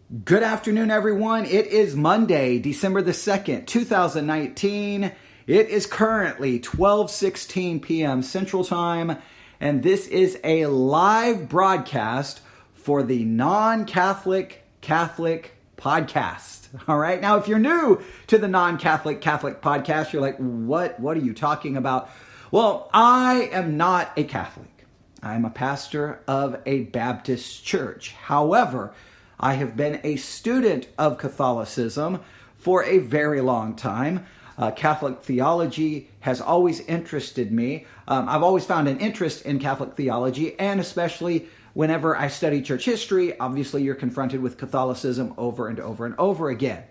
Good afternoon, everyone. It is Monday, December the 2nd, 2019. It is currently 12:16 p.m. Central Time, and this is a live broadcast for the non-Catholic Catholic podcast. All right. Now, if you're new to the non-Catholic Catholic podcast, you're like, what are you talking about? Well, I am not a Catholic. I'm a pastor of a Baptist church. However, I have been a student of Catholicism for a very long time. Catholic theology has always interested me. I've always found an interest in Catholic theology, and especially whenever I study church history, obviously you're confronted with Catholicism over and over and over again.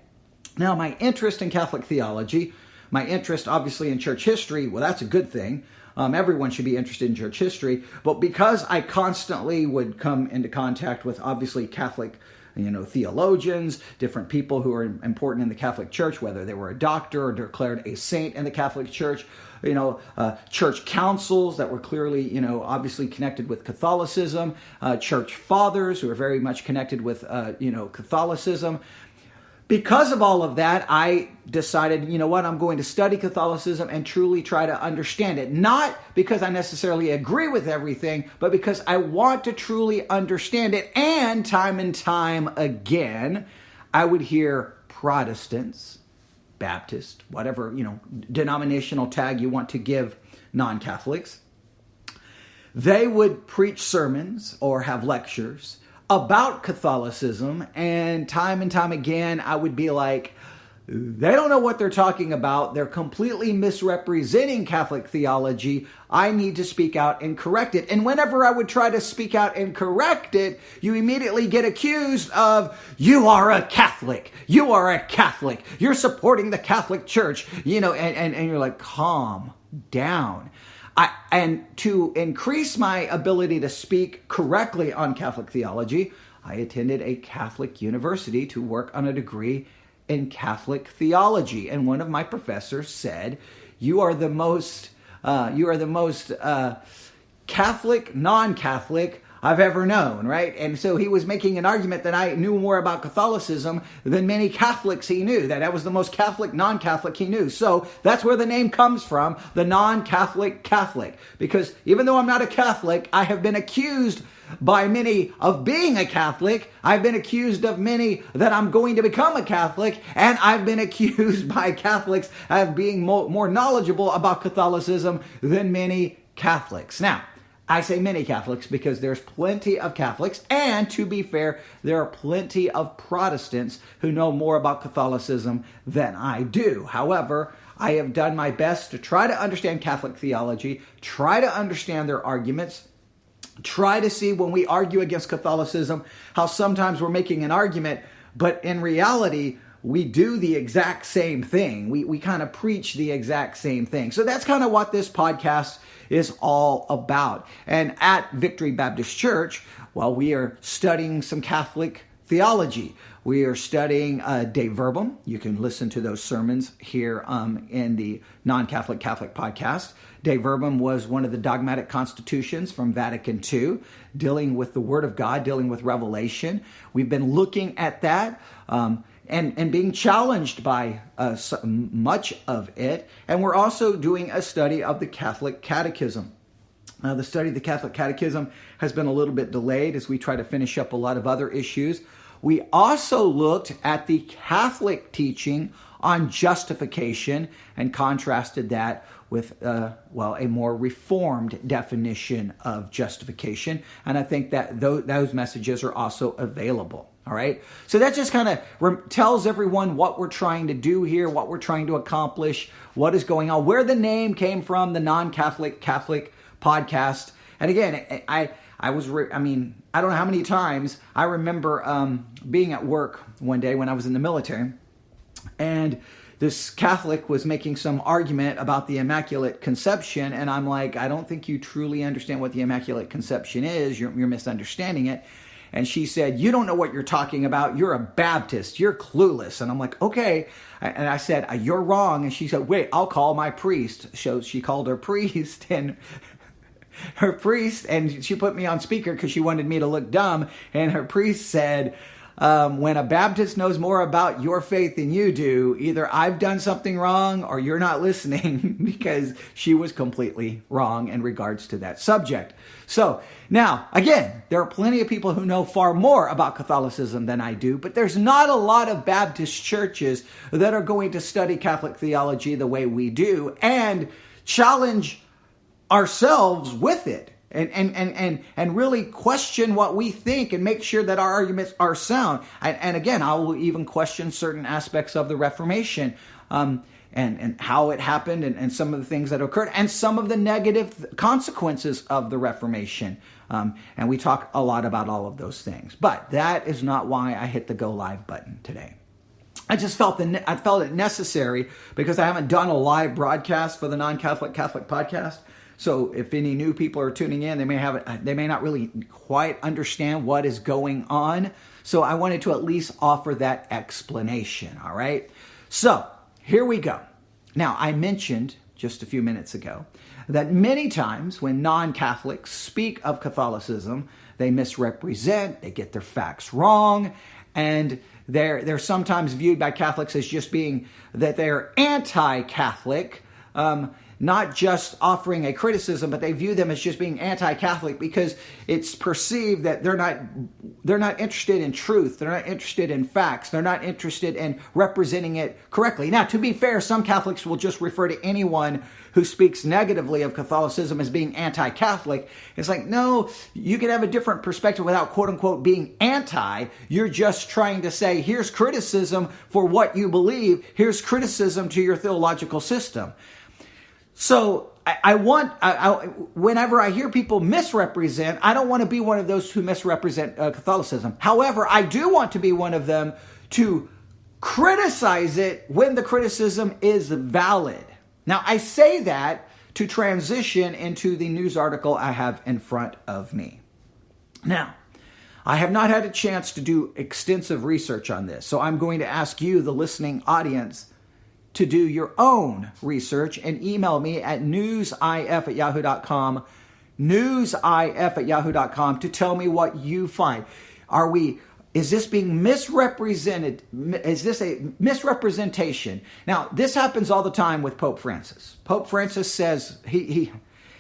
Now, my interest in Catholic theology, my interest obviously in church history, well, that's a good thing. Everyone should be interested in church history, but because I constantly would come into contact with obviously Catholic theologians, different people who are important in the Catholic Church, whether they were a doctor or declared a saint in the Catholic Church, church councils that were clearly, obviously connected with Catholicism, church fathers who are very much connected with, Catholicism. Because of all of that, I decided, I'm going to study Catholicism and truly try to understand it. Not because I necessarily agree with everything, but because I want to truly understand it. And time again, I would hear Protestants, Baptist, whatever, denominational tag you want to give non-Catholics. They would preach sermons or have lectures about Catholicism, and time again, I would be like, they don't know what they're talking about. They're completely misrepresenting Catholic theology. I need to speak out and correct it. And whenever I would try to speak out and correct it, you immediately get accused of, you are a Catholic. You are a Catholic. You're supporting the Catholic Church. And you're like, calm down. And to increase my ability to speak correctly on Catholic theology, I attended a Catholic university to work on a degree in Catholic theology. And one of my professors said, you are the most Catholic, non-Catholic I've ever known, right? And so he was making an argument that I knew more about Catholicism than many Catholics he knew, that I was the most Catholic, non-Catholic he knew. So that's where the name comes from, the non-Catholic Catholic. Because even though I'm not a Catholic, I have been accused by many of being a Catholic. I've been accused of many that I'm going to become a Catholic, and I've been accused by Catholics of being more knowledgeable about Catholicism than many Catholics. Now, I say many Catholics because there's plenty of Catholics, and to be fair, there are plenty of Protestants who know more about Catholicism than I do. However, I have done my best to try to understand Catholic theology, try to understand their arguments, try to see when we argue against Catholicism how sometimes we're making an argument, but in reality, we do the exact same thing. We kind of preach the exact same thing. So that's kind of what this podcast is all about. And at Victory Baptist Church, well, we are studying some Catholic theology. We are studying De Verbum. You can listen to those sermons here in the non-Catholic Catholic podcast. De Verbum was one of the dogmatic constitutions from Vatican II, dealing with the Word of God, dealing with revelation. We've been looking at that and being challenged by much of it. And we're also doing a study of the Catholic Catechism. The study of the Catholic Catechism has been a little bit delayed as we try to finish up a lot of other issues. We also looked at the Catholic teaching on justification and contrasted that with, a more reformed definition of justification. And I think that those messages are also available. All right. So that just kind of tells everyone what we're trying to do here, what we're trying to accomplish, what is going on, where the name came from, the non-Catholic Catholic podcast. And again, I don't know how many times I remember being at work one day when I was in the military, and this Catholic was making some argument about the Immaculate Conception, and I'm like, I don't think you truly understand what the Immaculate Conception is. You're misunderstanding it. And she said, you don't know what you're talking about. You're a Baptist. You're clueless. And I'm like, okay. And I said, you're wrong. And she said, wait, I'll call my priest. So she called her priest, and she put me on speaker because she wanted me to look dumb. And her priest said, when a Baptist knows more about your faith than you do, either I've done something wrong or you're not listening, because she was completely wrong in regards to that subject. So now, again, there are plenty of people who know far more about Catholicism than I do, but there's not a lot of Baptist churches that are going to study Catholic theology the way we do and challenge ourselves with it. And really question what we think and make sure that our arguments are sound. And again, I will even question certain aspects of the Reformation, and how it happened, and some of the things that occurred, and some of the negative consequences of the Reformation. And we talk a lot about all of those things. But that is not why I hit the go live button today. I just felt it necessary because I haven't done a live broadcast for the Non-Catholic Catholic podcast. So if any new people are tuning in, they may not really quite understand what is going on. So I wanted to at least offer that explanation. All right. So here we go. Now, I mentioned just a few minutes ago that many times when non-Catholics speak of Catholicism, they misrepresent, they get their facts wrong, and they're sometimes viewed by Catholics as just being that they're anti-Catholic, not just offering a criticism, but they view them as just being anti-Catholic because it's perceived that they're not interested in truth, they're not interested in facts, they're not interested in representing it correctly. Now, to be fair, some Catholics will just refer to anyone who speaks negatively of Catholicism as being anti-Catholic. It's like, no, you can have a different perspective without quote-unquote being anti. You're just trying to say, here's criticism for what you believe, here's criticism to your theological system. So whenever I hear people misrepresent, I don't want to be one of those who misrepresent Catholicism. However, I do want to be one of them to criticize it when the criticism is valid. Now, I say that to transition into the news article I have in front of me. Now, I have not had a chance to do extensive research on this, so I'm going to ask you, the listening audience, to do your own research and email me at newsif@yahoo.com, newsif@yahoo.com, to tell me what you find. Is this being misrepresented? Is this a misrepresentation? Now, this happens all the time with Pope Francis. Pope Francis says he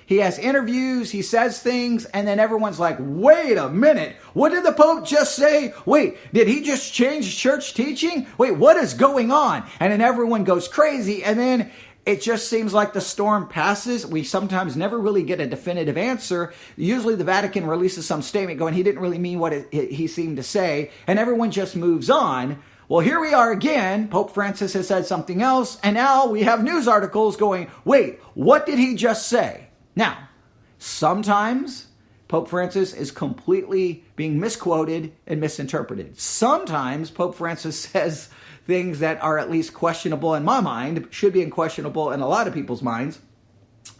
has interviews, he says things, and then everyone's like, wait a minute, what did the Pope just say? Wait, did he just change church teaching? Wait, what is going on? And then everyone goes crazy, and then it just seems like the storm passes. We sometimes never really get a definitive answer. Usually the Vatican releases some statement going, he didn't really mean what he seemed to say, and everyone just moves on. Well, here we are again. Pope Francis has said something else, and now we have news articles going, wait, what did he just say? Now, sometimes Pope Francis is completely being misquoted and misinterpreted. Sometimes Pope Francis says things that are at least questionable in my mind, should be questionable in a lot of people's minds.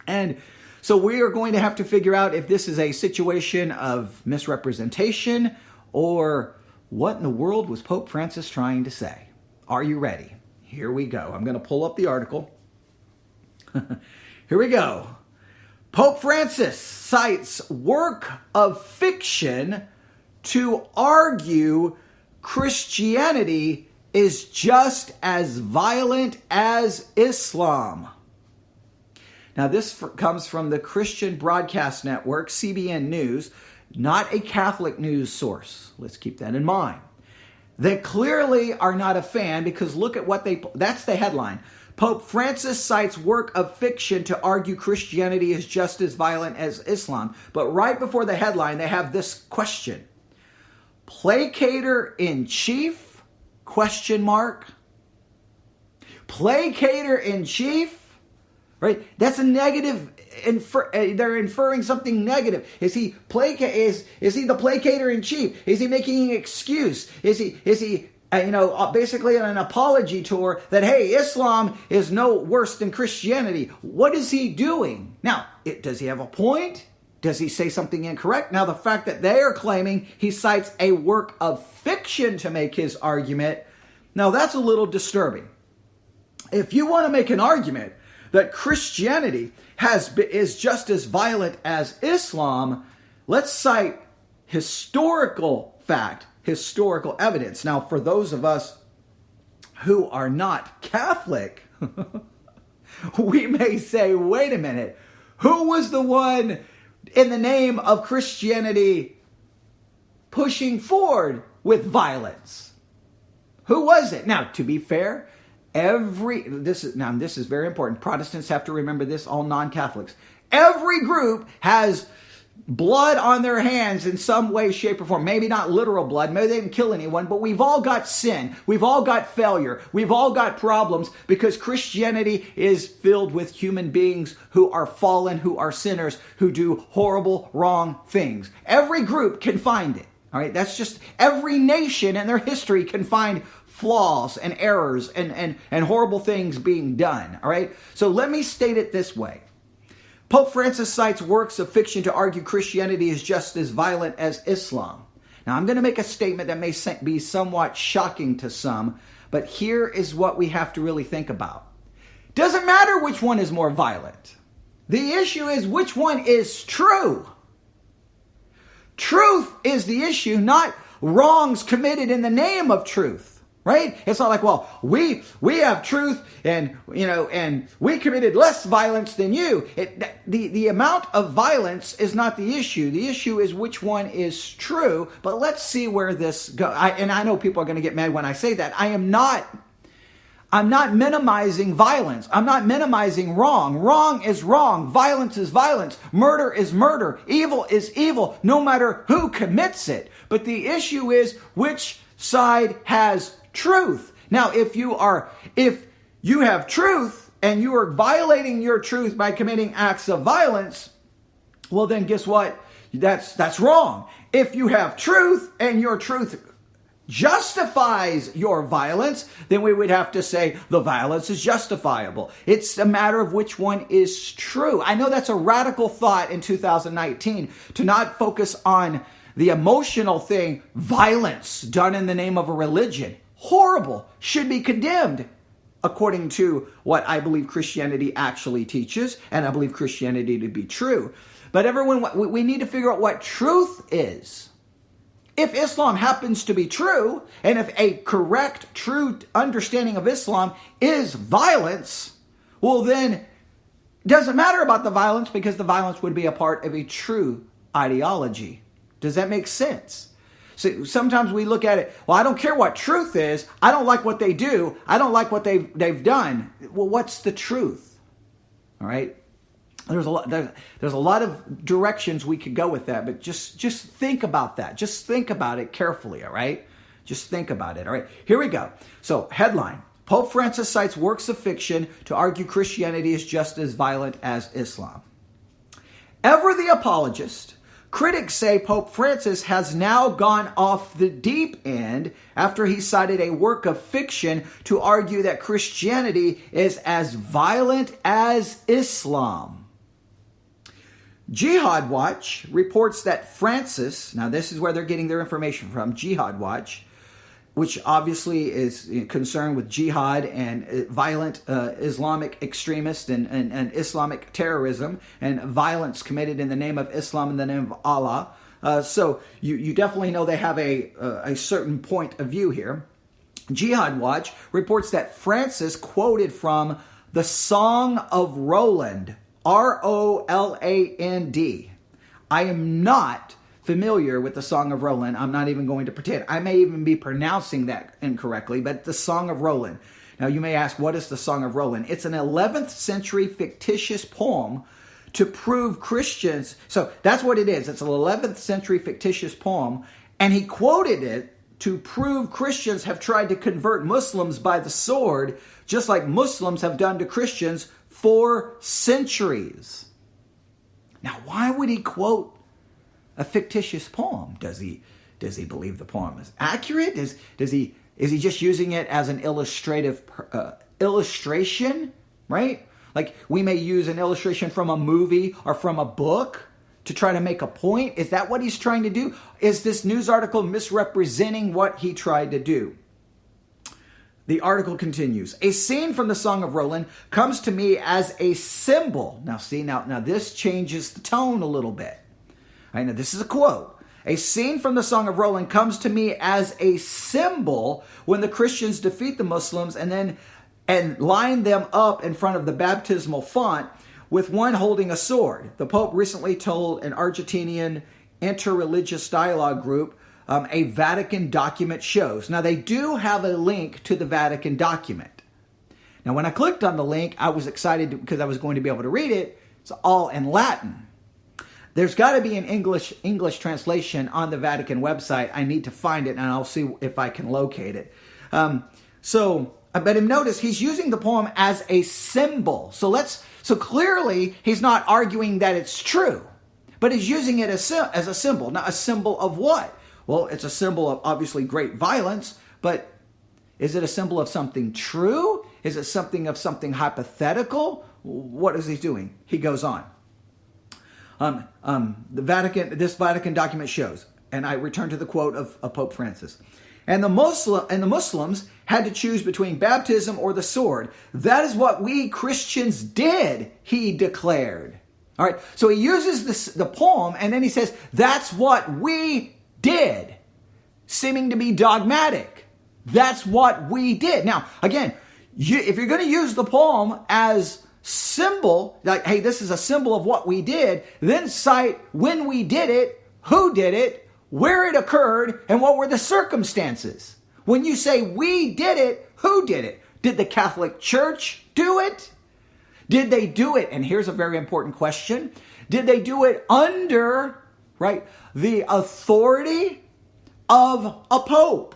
And so we are going to have to figure out if this is a situation of misrepresentation or what in the world was Pope Francis trying to say. Are you ready? Here we go. I'm going to pull up the article. Here we go. Pope Francis cites work of fiction to argue Christianity is just as violent as Islam. Now, this comes from the Christian Broadcast Network, CBN News, not a Catholic news source. Let's keep that in mind. They clearly are not a fan because look at what that's the headline. Pope Francis cites work of fiction to argue Christianity is just as violent as Islam. But right before the headline, they have this question. Placater in chief? Question mark. Placater in chief? Right? That's a negative. They're inferring something negative. Is he the placater in chief? Is he making an excuse? Is he basically on an apology tour that, hey, Islam is no worse than Christianity? What is he doing? Now, does he have a point? Does he say something incorrect? Now, the fact that they are claiming he cites a work of fiction to make his argument, now that's a little disturbing. If you want to make an argument that Christianity is just as violent as Islam, let's cite historical fact, historical evidence. Now, for those of us who are not Catholic, we may say, wait a minute, who was the one in the name of Christianity pushing forward with violence? Who was it? Now, to be fair, this is very important. Protestants have to remember this, all non-Catholics. Every group has blood on their hands in some way, shape, or form. Maybe not literal blood. Maybe they didn't kill anyone, but we've all got sin. We've all got failure. We've all got problems because Christianity is filled with human beings who are fallen, who are sinners, who do horrible, wrong things. Every group can find it. All right. That's just every nation in their history can find flaws and errors and horrible things being done. All right. So let me state it this way. Pope Francis cites works of fiction to argue Christianity is just as violent as Islam. Now, I'm going to make a statement that may be somewhat shocking to some, but here is what we have to really think about. Doesn't matter which one is more violent. The issue is which one is true. Truth is the issue, not wrongs committed in the name of truth. Right? It's not like, well, we have truth and we committed less violence than you. The amount of violence is not the issue. The issue is which one is true. But let's see where this goes. And I know people are going to get mad when I say that. I'm not minimizing violence. I'm not minimizing wrong. Wrong is wrong. Violence is violence. Murder is murder. Evil is evil, no matter who commits it. But the issue is which side has truth. Now, if you have truth and you are violating your truth by committing acts of violence, well, then guess what? That's wrong. If you have truth and your truth justifies your violence, then we would have to say the violence is justifiable. It's a matter of which one is true. I know that's a radical thought in 2019 to not focus on the emotional thing, violence done in the name of a religion. Horrible, should be condemned according to what I believe Christianity actually teaches, and I believe Christianity to be true. But everyone, we need to figure out what truth is. If Islam happens to be true, and if a correct, true understanding of Islam is violence, well then, it doesn't matter about the violence because the violence would be a part of a true ideology. Does that make sense? So sometimes we look at it, well, I don't care what truth is. I don't like what they do. I don't like what they've done. Well, what's the truth? All right. There's a lot of directions we could go with that, but just think about that. Just think about it carefully. All right. Just think about it. All right. Here we go. So headline: Pope Francis cites works of fiction to argue Christianity is just as violent as Islam. Ever the apologist, critics say Pope Francis has now gone off the deep end after he cited a work of fiction to argue that Christianity is as violent as Islam. Jihad Watch reports that Francis, now this is where they're getting their information from, Jihad Watch, which obviously is concerned with jihad and violent Islamic extremists and Islamic terrorism and violence committed in the name of Islam, in the name of Allah. So you definitely know they have a certain point of view here. Jihad Watch reports that Francis quoted from the Song of Roland, R-O-L-A-N-D. I am not familiar with the Song of Roland. I'm not even going to pretend. I may even be pronouncing that incorrectly, but the Song of Roland. Now you may ask, what is the Song of Roland? It's an 11th century fictitious poem to prove Christians. So that's what it is. It's an 11th century fictitious poem, and he quoted it to prove Christians have tried to convert Muslims by the sword, just like Muslims have done to Christians for centuries. Now, why would he quote a fictitious poem? Does he believe the poem is accurate? Is he just using it as an illustrative illustration, right? Like we may use an illustration from a movie or from a book to try to make a point. Is that what he's trying to do? Is this news article misrepresenting what he tried to do? The article continues. A scene from the Song of Roland comes to me as a symbol. Now see, now this changes the tone a little bit. Right, now this is a quote. A scene from the Song of Roland comes to me as a symbol when the Christians defeat the Muslims and line them up in front of the baptismal font with one holding a sword. The Pope recently told an Argentinian interreligious dialogue group a Vatican document shows. Now, they do have a link to the Vatican document. Now, when I clicked on the link, I was excited because I was going to be able to read it. It's all in Latin. There's got to be an English translation on the Vatican website. I need to find it, and I'll see if I can locate it. But notice he's using the poem as a symbol. So clearly he's not arguing that it's true, but he's using it as a symbol. Now, a symbol of what? Well, it's a symbol of obviously great violence, but is it a symbol of something true? Is it something of something hypothetical? What is he doing? He goes on. This Vatican document shows, and I return to the quote of Pope Francis. And the Muslims had to choose between baptism or the sword. That is what we Christians did, he declared. All right, so he uses the poem, and then he says, that's what we did, seeming to be dogmatic. That's what we did. Now, again, if you're going to use the poem as symbol, like, hey, this is a symbol of what we did, then cite when we did it, who did it, where it occurred, and what were the circumstances. When you say we did it, who did it? Did the Catholic Church do it? Did they do it? And here's a very important question. Did they do it under, the authority of a pope?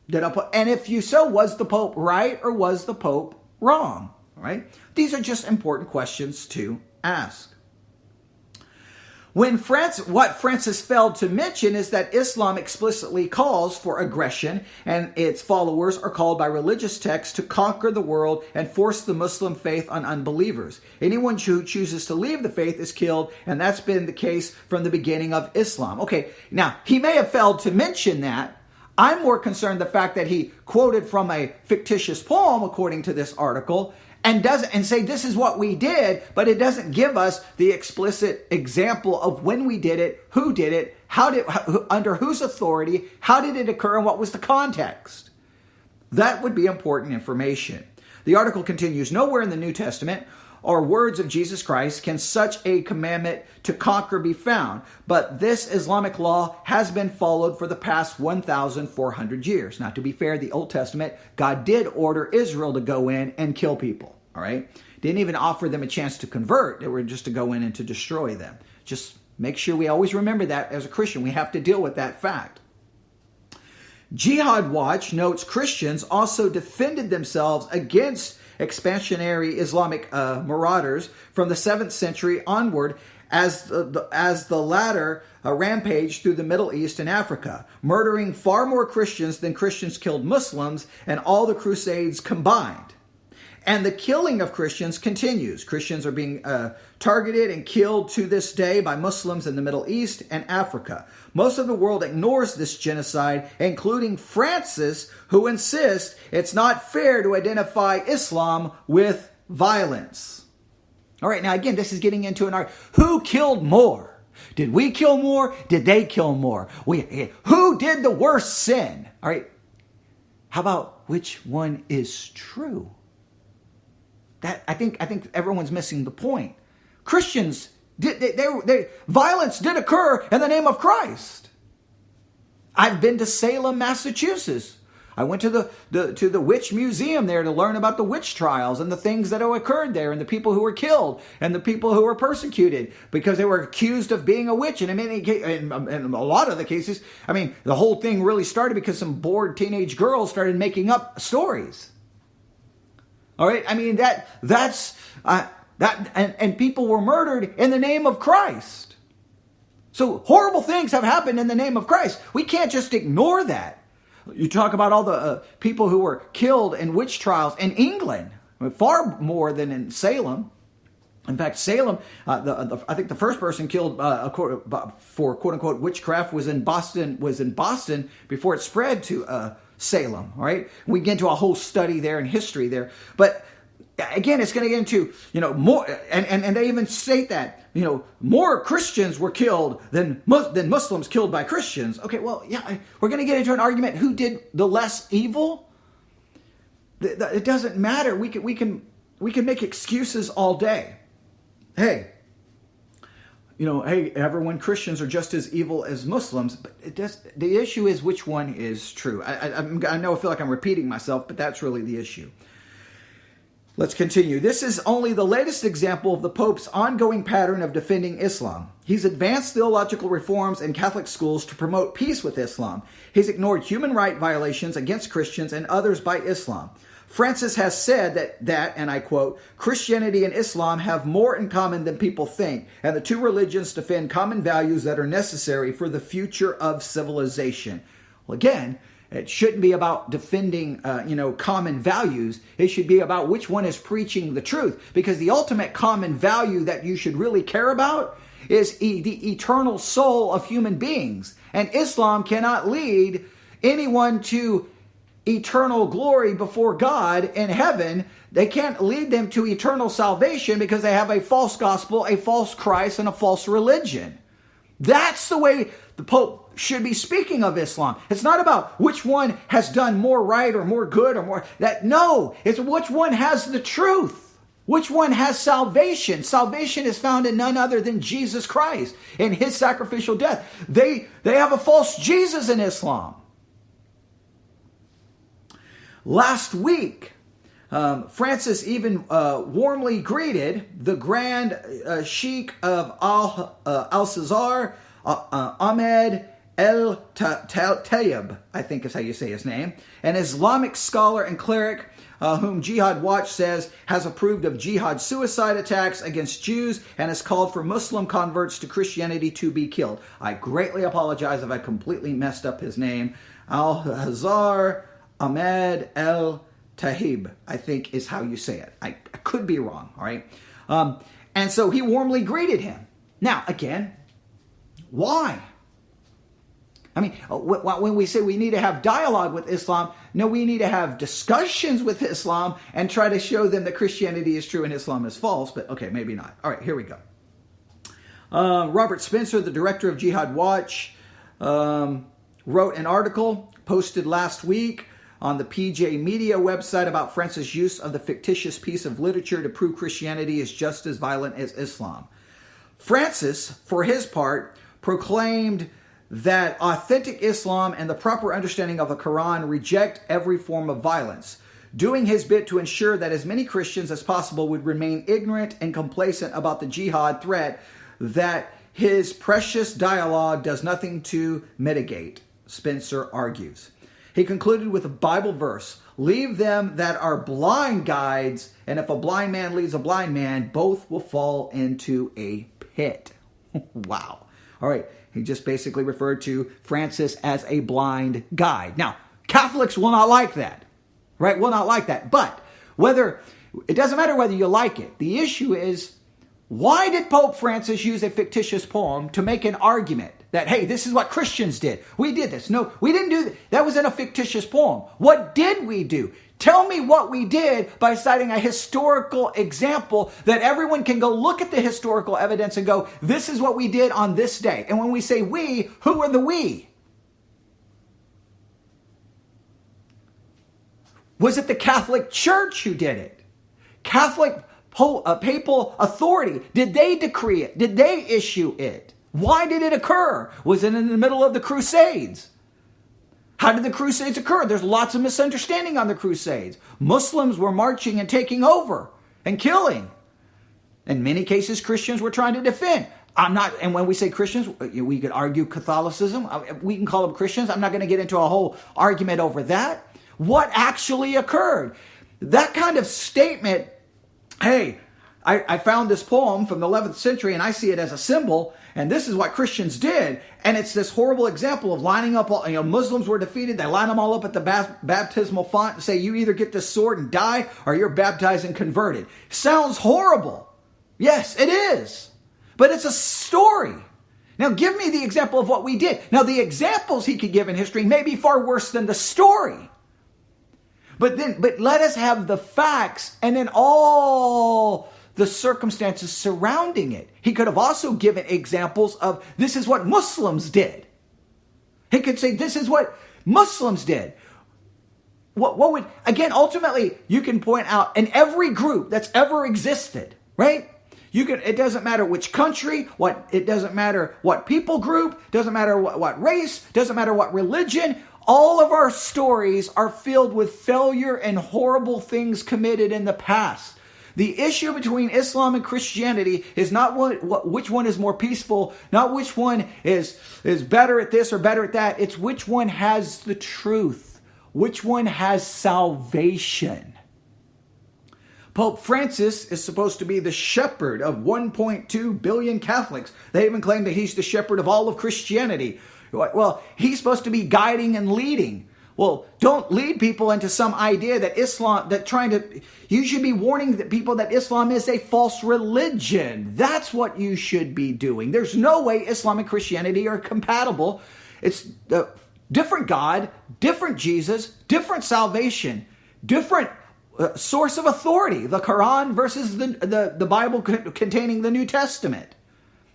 And if you so, was the Pope right or was the Pope wrong? Right? These are just important questions to ask. What Francis failed to mention is that Islam explicitly calls for aggression, and its followers are called by religious texts to conquer the world and force the Muslim faith on unbelievers. Anyone who chooses to leave the faith is killed, and that's been the case from the beginning of Islam. Okay, now, he may have failed to mention that. I'm more concerned the fact that he quoted from a fictitious poem, according to this article, and say this is what we did, but it doesn't give us the explicit example of when we did it, who did it, under whose authority, how did it occur, and what was the context. That would be important information. The article continues, nowhere in the New Testament or words of Jesus Christ can such a commandment to conquer be found, but this Islamic law has been followed for the past 1,400 years. Now, to be fair, the Old Testament, God did order Israel to go in and kill people. All right. Didn't even offer them a chance to convert. They were just to go in and to destroy them. Just make sure we always remember that as a Christian. We have to deal with that fact. Jihad Watch notes Christians also defended themselves against expansionary Islamic marauders from the 7th century onward as the latter rampaged through the Middle East and Africa, murdering far more Christians than Christians killed Muslims and all the Crusades combined. And the killing of Christians continues. Christians are being targeted and killed to this day by Muslims in the Middle East and Africa. Most of the world ignores this genocide, including Francis, who insists it's not fair to identify Islam with violence. All right, now again, this is getting into an argument. Who killed more? Did we kill more? Did they kill more? Who did the worst sin? All right, how about which one is true? I think everyone's missing the point. Christians, violence did occur in the name of Christ. I've been to Salem, Massachusetts. I went to the witch museum there to learn about the witch trials and the things that occurred there and the people who were killed and the people who were persecuted because they were accused of being a witch. And in a lot of the cases, the whole thing really started because some bored teenage girls started making up stories. All right, and people were murdered in the name of Christ. So horrible things have happened in the name of Christ. We can't just ignore that. You talk about all the people who were killed in witch trials in England, far more than in Salem. In fact, Salem, I think the first person killed for quote unquote witchcraft was in Boston before it spread to Salem. All right, we get into a whole study there and history there, but again, it's going to get into, more, and they even state that, more Christians were killed than Muslims killed by Christians. Okay, well, yeah, we're going to get into an argument who did the less evil. It doesn't matter. We can make excuses all day. Hey, everyone, Christians are just as evil as Muslims, but the issue is which one is true. I know I feel like I'm repeating myself, but that's really the issue. Let's continue. This is only the latest example of the Pope's ongoing pattern of defending Islam. He's advanced theological reforms in Catholic schools to promote peace with Islam. He's ignored human rights violations against Christians and others by Islam. Francis has said that, and I quote, Christianity and Islam have more in common than people think, and the two religions defend common values that are necessary for the future of civilization. Well, again, it shouldn't be about defending, common values. It should be about which one is preaching the truth. Because the ultimate common value that you should really care about is the eternal soul of human beings. And Islam cannot lead anyone to eternal glory before God in heaven. They can't lead them to eternal salvation because they have a false gospel, a false Christ, and a false religion. That's the way the Pope should be speaking of Islam. It's not about which one has done more right or more good or more that. No, it's which one has the truth. Which one has salvation. Salvation is found in none other than Jesus Christ and his sacrificial death. They have a false Jesus in Islam. Last week, Francis even warmly greeted the Grand Sheikh of Al-Azhar, Ahmed El-Tayyib, I think is how you say his name, an Islamic scholar and cleric whom Jihad Watch says has approved of jihad suicide attacks against Jews and has called for Muslim converts to Christianity to be killed. I greatly apologize if I completely messed up his name. Al-Azhar Ahmed El-Tayyib, I think is how you say it. I could be wrong, all right? And so he warmly greeted him. Now, again, why? I mean, when we say we need to have dialogue with Islam, no, we need to have discussions with Islam and try to show them that Christianity is true and Islam is false. But okay, maybe not. All right, here we go. Robert Spencer, the director of Jihad Watch, wrote an article posted last week on the PJ Media website about Francis' use of the fictitious piece of literature to prove Christianity is just as violent as Islam. Francis, for his part, proclaimed that authentic Islam and the proper understanding of the Quran reject every form of violence, doing his bit to ensure that as many Christians as possible would remain ignorant and complacent about the jihad threat that his precious dialogue does nothing to mitigate, Spencer argues. He concluded with a Bible verse, leave them that are blind guides, and if a blind man leads a blind man, both will fall into a pit. Wow. All right. He just basically referred to Francis as a blind guide. Now, Catholics will not like that, right? Will not like that. But it doesn't matter whether you like it. The issue is, why did Pope Francis use a fictitious poem to make an argument that, hey, this is what Christians did? We did this. No, we didn't do that. That was in a fictitious poem. What did we do? Tell me what we did by citing a historical example that everyone can go look at the historical evidence and go, this is what we did on this day. And when we say we, who are the we? Was it the Catholic Church who did it? Catholic papal authority, did they decree it? Did they issue it? Why did it occur? Was it in the middle of the Crusades? How did the Crusades occur? There's lots of misunderstanding on the Crusades. Muslims were marching and taking over and killing. In many cases, Christians were trying to defend. And when we say Christians, we could argue Catholicism. We can call them Christians. I'm not going to get into a whole argument over that. What actually occurred? That kind of statement, hey, I found this poem from the 11th century and I see it as a symbol, and this is what Christians did. And it's this horrible example of lining up, Muslims were defeated. They line them all up at the baptismal font and say, you either get this sword and die or you're baptized and converted. Sounds horrible. Yes, it is. But it's a story. Now give me the example of what we did. Now the examples he could give in history may be far worse than the story. But let us have the facts and then all the circumstances surrounding it. He could have also given examples of this is what Muslims did. He could say this is what Muslims did. What would, again, ultimately, you can point out in every group that's ever existed, right? It doesn't matter which country, it doesn't matter what people group, doesn't matter what race, doesn't matter what religion. All of our stories are filled with failure and horrible things committed in the past. The issue between Islam and Christianity is not which one is more peaceful, not which one is better at this or better at that. It's which one has the truth, which one has salvation. Pope Francis is supposed to be the shepherd of 1.2 billion Catholics. They even claim that he's the shepherd of all of Christianity. Well, he's supposed to be guiding and leading. Well, don't lead people into some idea that you should be warning people that Islam is a false religion. That's what you should be doing. There's no way Islam and Christianity are compatible. It's a different God, different Jesus, different salvation, different source of authority. The Quran versus the Bible containing the New Testament.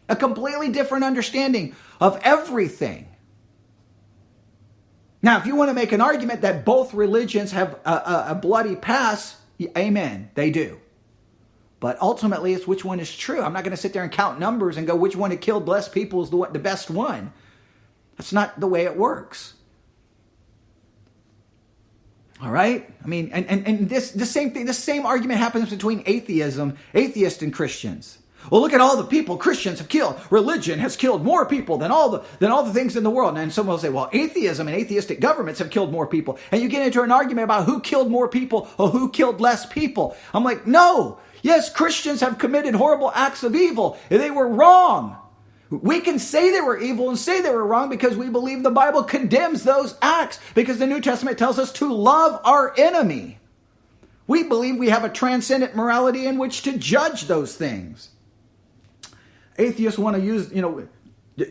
A completely different understanding of everything. Now, if you want to make an argument that both religions have a bloody past, amen, they do. But ultimately, it's which one is true. I'm not going to sit there and count numbers and go, which one had killed less people is the best one. That's not the way it works. All right? I mean, and the same thing, the same argument happens between atheists and Christians. Well, look at all the people Christians have killed. Religion has killed more people than all the things in the world. And someone will say, well, atheism and atheistic governments have killed more people. And you get into an argument about who killed more people or who killed less people. I'm like, no. Yes, Christians have committed horrible acts of evil. They were wrong. We can say they were evil and say they were wrong because we believe the Bible condemns those acts because the New Testament tells us to love our enemy. We believe we have a transcendent morality in which to judge those things. Atheists want to use,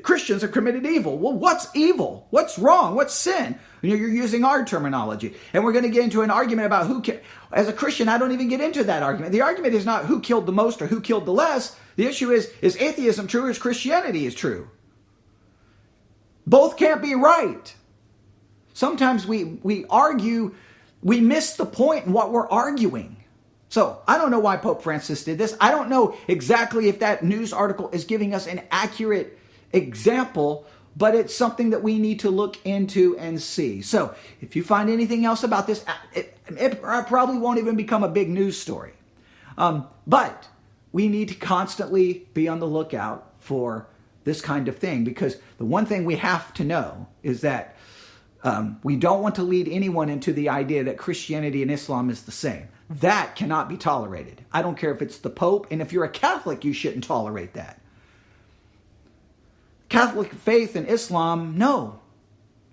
Christians have committed evil. Well, what's evil? What's wrong? What's sin? You're using our terminology. And we're going to get into an argument about as a Christian, I don't even get into that argument. The argument is not who killed the most or who killed the less. The issue is atheism true or is Christianity is true? Both can't be right. Sometimes we argue, we miss the point in what we're arguing. So I don't know why Pope Francis did this. I don't know exactly if that news article is giving us an accurate example, but it's something that we need to look into and see. So if you find anything else about this, it probably won't even become a big news story. But we need to constantly be on the lookout for this kind of thing, because the one thing we have to know is that we don't want to lead anyone into the idea that Christianity and Islam is the same. That cannot be tolerated. I don't care if it's the Pope, and if you're a Catholic, you shouldn't tolerate that. Catholic faith and Islam, no.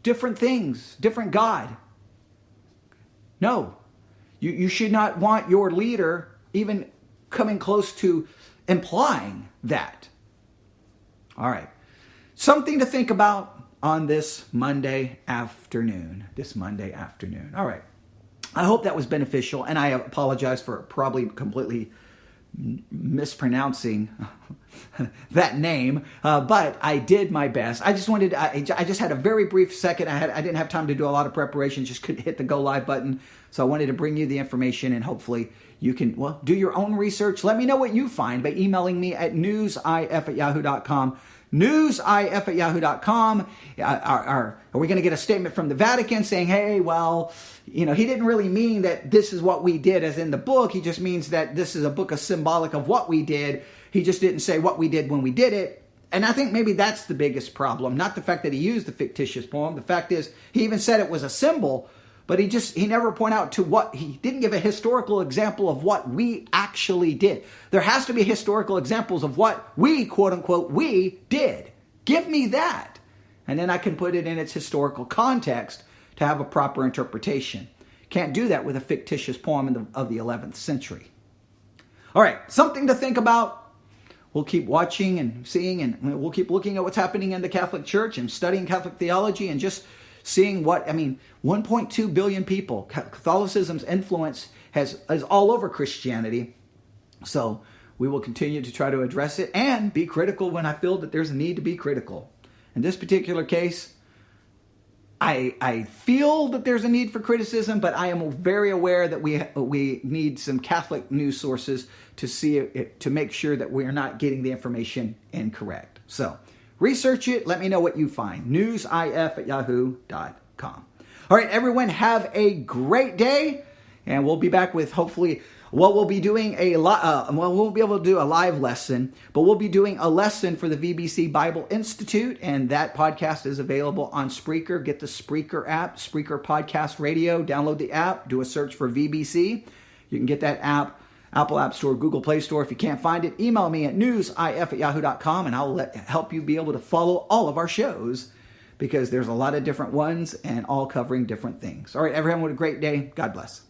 Different things, different God. No. You should not want your leader even coming close to implying that. All right. Something to think about on this Monday afternoon. All right. I hope that was beneficial, and I apologize for probably completely mispronouncing that name, but I did my best. I just had a very brief second. I didn't have time to do a lot of preparation, just couldn't hit the go live button. So I wanted to bring you the information, and hopefully you can, do your own research. Let me know what you find by emailing me at newsif@yahoo.com. newsif@yahoo.com. Are we going to get a statement from the Vatican saying, hey, well, he didn't really mean that this is what we did as in the book. He just means that this is a book of symbolic of what we did. He just didn't say what we did when we did it. And I think maybe that's the biggest problem. Not the fact that he used the fictitious poem. The fact is he even said it was a symbol, but he never pointed out he didn't give a historical example of what we actually did. There has to be historical examples of what we, quote unquote, we did. Give me that. And then I can put it in its historical context to have a proper interpretation. Can't do that with a fictitious poem of the 11th century. All right, something to think about. We'll keep watching and seeing, and we'll keep looking at what's happening in the Catholic Church and studying Catholic theology and just seeing 1.2 billion people. Catholicism's influence is all over Christianity. So we will continue to try to address it and be critical when I feel that there's a need to be critical. In this particular case, I feel that there's a need for criticism, but I am very aware that we need some Catholic news sources to see it, to make sure that we are not getting the information incorrect. So research it. Let me know what you find. newsif@yahoo.com. All right, everyone, have a great day, and we'll be back with hopefully. Well, we'll be doing we won't be able to do a live lesson, but we'll be doing a lesson for the VBC Bible Institute, and that podcast is available on Spreaker. Get the Spreaker app, Spreaker Podcast Radio. Download the app, do a search for VBC. You can get that app, Apple App Store, Google Play Store. If you can't find it, email me at newsif@yahoo.com, and I'll help you be able to follow all of our shows, because there's a lot of different ones and all covering different things. All right, everyone, have a great day. God bless.